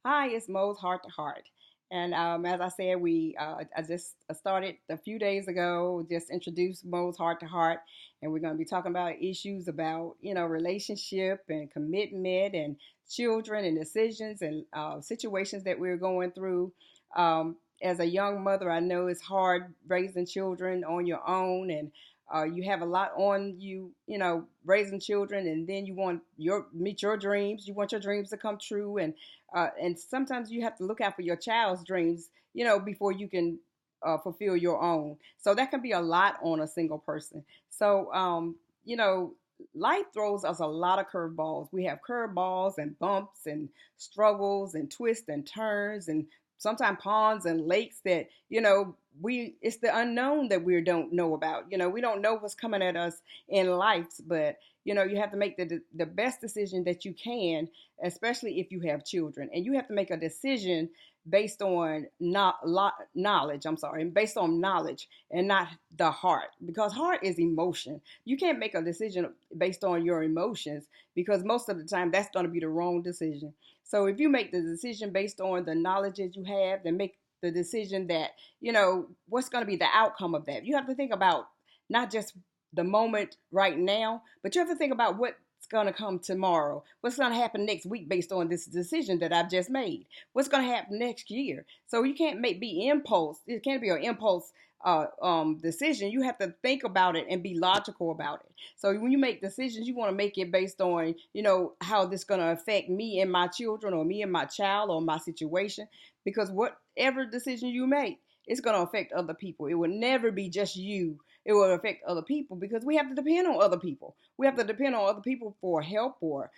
Hi, it's Mo's Heart to Heart. And as I said, I just started a few days ago, just introduced Mo's Heart to Heart. And we're going to be talking about issues about, relationship and commitment and children and decisions and situations that we're going through. As a young mother, I know it's hard raising children on your own, and you have a lot on you, raising children, and then you want your meet your dreams. You want your dreams to come true, and sometimes you have to look out for your child's dreams, before you can fulfill your own. So that can be a lot on a single person. So, life throws us a lot of curveballs. We have curveballs and bumps and struggles and twists and turns and sometimes ponds and lakes that, it's the unknown that we don't know about. We don't know what's coming at us in life, but you have to make the best decision that you can, especially if you have children. And you have to make a decision based on knowledge. I'm sorry, based on knowledge and not the heart, because heart is emotion. You can't make a decision based on your emotions, because most of the time that's going to be the wrong decision. So if you make the decision based on the knowledge that you have, then make the decision that, what's going to be the outcome of that. You have to think about not just the moment right now, but you have to think about what's going to come tomorrow, what's going to happen next week based on this decision that I've just made, what's going to happen next year. So you can't be impulse. It can't be an impulse decision. You have to think about it and be logical about it. So when you make decisions, you want to make it based on, how this is going to affect me and my children, or me and my child, or my situation. Because whatever decision you make, it's going to affect other people. It will never be just you. It will affect other people, because we have to depend on other people. We have to depend on other people for help, or,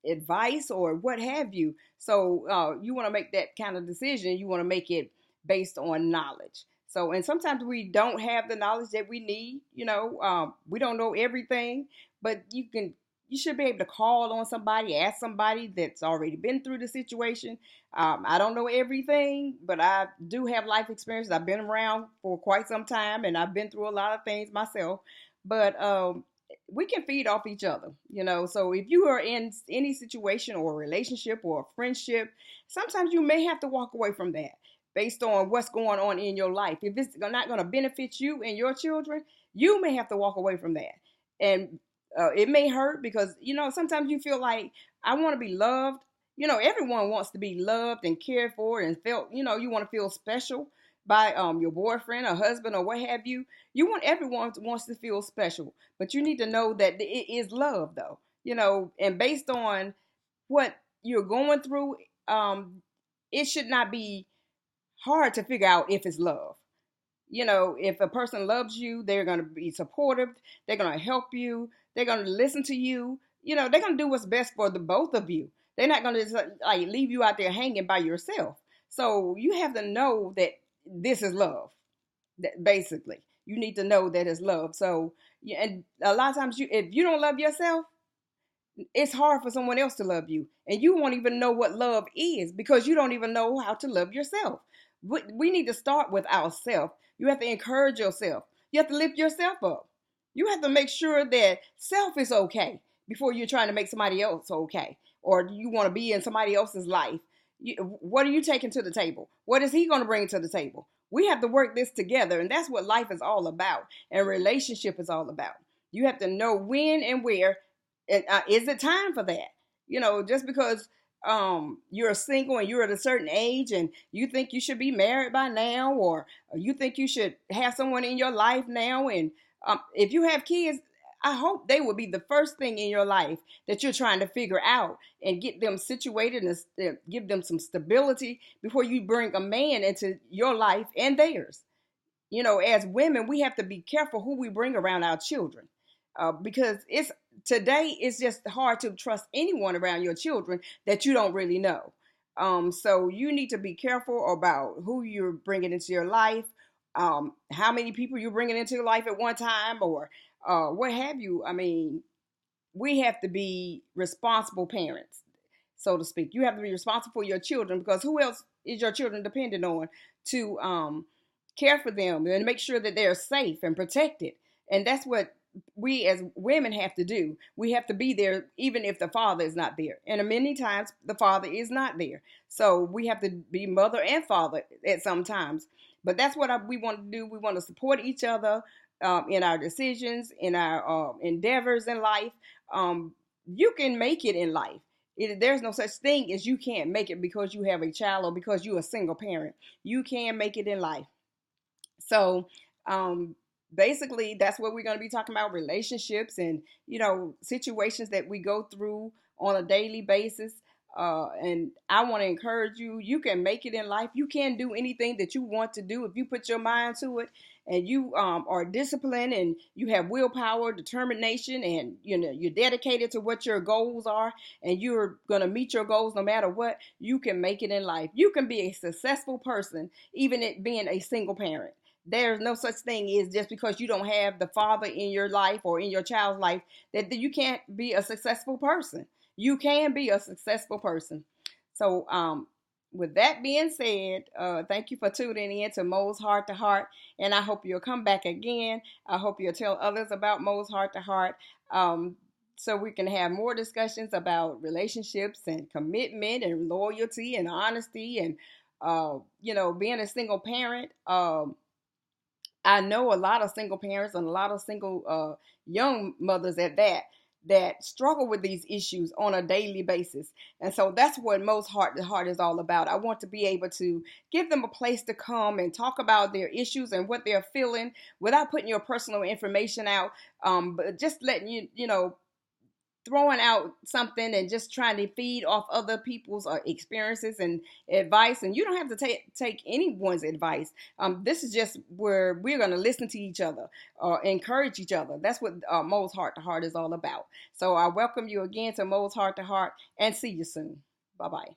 advice, or what have you. So you want to make that kind of decision. You want to make it based on knowledge. So, and sometimes we don't have the knowledge that we need. We don't know everything, but you should be able to call on somebody, ask somebody that's already been through the situation. I don't know everything, but I do have life experience. I've been around for quite some time, and I've been through a lot of things myself. But we can feed off each other. So if you are in any situation or a relationship or a friendship, sometimes you may have to walk away from that based on what's going on in your life. If it's not going to benefit you and your children, you may have to walk away from that. And it may hurt, because, sometimes you feel like, I want to be loved. Everyone wants to be loved and cared for and felt, you want to feel special by your boyfriend or husband or what have you. Everyone wants to feel special, but you need to know that it is love, though. And based on what you're going through, it should not be hard to figure out if it's love. If a person loves you, they're going to be supportive. They're going to help you. They're going to listen to you. They're going to do what's best for the both of you. They're not going to just like leave you out there hanging by yourself. So you have to know that this is love. That basically, you need to know that it's love. So, and a lot of times, if you don't love yourself, it's hard for someone else to love you, and you won't even know what love is, because you don't even know how to love yourself. We need to start with ourselves. You have to encourage yourself. You have to lift yourself up. You have to make sure that self is okay before you're trying to make somebody else okay, or you want to be in somebody else's life. What are you taking to the table? What is he going to bring to the table? We have to work this together, and that's what life is all about, and relationship is all about. You have to know when and where. Is it time for that? Just because you're single and you're at a certain age and you think you should be married by now, or you think you should have someone in your life now, and if you have kids, I hope they will be the first thing in your life that you're trying to figure out and get them situated and give them some stability before you bring a man into your life and theirs. As women, we have to be careful who we bring around our children, because it's just hard to trust anyone around your children that you don't really know. So you need to be careful about who you're bringing into your life, how many people you're bringing into your life at one time, or what have you. I mean, we have to be responsible parents, so to speak. You have to be responsible for your children, because who else is your children dependent on to care for them and make sure that they're safe and protected? And that's what we as women have to do. We have to be there even if the father is not there. And many times the father is not there. So we have to be mother and father at some times. But that's what we want to do. We want to support each other in our decisions, in our endeavors in life. You can make it in life. There's no such thing as you can't make it because you have a child or because you're a single parent. You can make it in life. So um, basically, that's what we're going to be talking about: relationships and situations that we go through on a daily basis. And I want to encourage you. You can make it in life. You can do anything that you want to do if you put your mind to it, and you are disciplined, and you have willpower, determination, and you're dedicated to what your goals are, and you're going to meet your goals no matter what. You can make it in life. You can be a successful person even it being a single parent. There's no such thing as just because you don't have the father in your life or in your child's life that you can't be a successful person. You can be a successful person. So, with that being said, thank you for tuning in to Mo's Heart to Heart, and I hope you'll come back again. I hope you'll tell others about Mo's Heart to Heart, so we can have more discussions about relationships and commitment and loyalty and honesty and being a single parent. I know a lot of single parents and a lot of single young mothers at that struggle with these issues on a daily basis. And so that's what Mo's Heart to Heart is all about. I want to be able to give them a place to come and talk about their issues and what they're feeling without putting your personal information out, but just letting throwing out something and just trying to feed off other people's experiences and advice. And you don't have to take anyone's advice. This is just where we're going to listen to each other or encourage each other. That's what Mo's Heart to Heart is all about. So I welcome you again to Mo's Heart to Heart, and see you soon. Bye-bye.